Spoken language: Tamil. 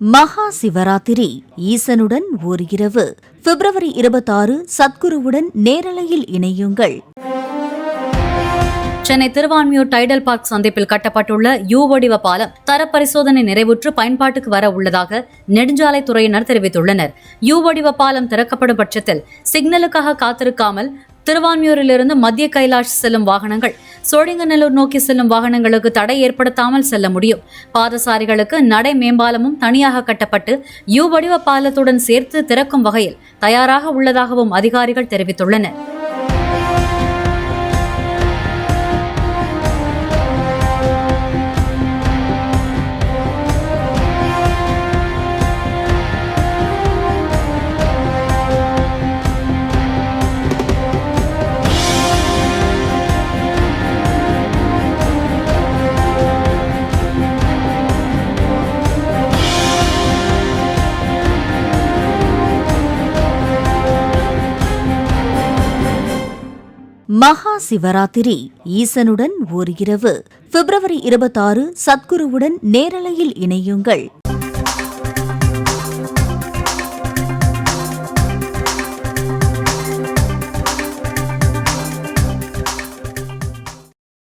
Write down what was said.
மகா சிவராத்திரி ஈசனுடன் ஓர் இரவு பிப்ரவரி 26 சத்குருவுடன் நேரலையில் இணையுங்கள். சென்னை திருவான்மியூர் டைடல் பார்க் சந்திப்பில் கட்டப்பட்டுள்ள யூ வடிவ பாலம் தரப்பரிசோதனை நிறைவுற்று பயன்பாட்டுக்கு வர உள்ளதாக நெடுஞ்சாலைத்துறையினர் தெரிவித்துள்ளனர். யூ வடிவ பாலம் திறக்கப்படும் பட்சத்தில் சிக்னலுக்காக காத்திருக்காமல் திருவான்மியூரிலிருந்து மத்திய கைலாஷ் செல்லும் வாகனங்கள் சோழிங்கநல்லூர் நோக்கி செல்லும் வாகனங்களுக்கு தடை ஏற்படுத்தாமல் செல்ல முடியும். பாதசாரிகளுக்கு நடை மேம்பாலமும் தனியாக கட்டப்பட்டு யூ வடிவ பாலத்துடன் சேர்த்து திறக்கும் வகையில் தயாராக உள்ளதாகவும் அதிகாரிகள் தெரிவித்துள்ளனர். மகா சிவராத்திரி ஈசனுடன் ஓர் இரவு பிப்ரவரி 26 சத்குருவுடன் நேரலையில் இணையுங்கள்.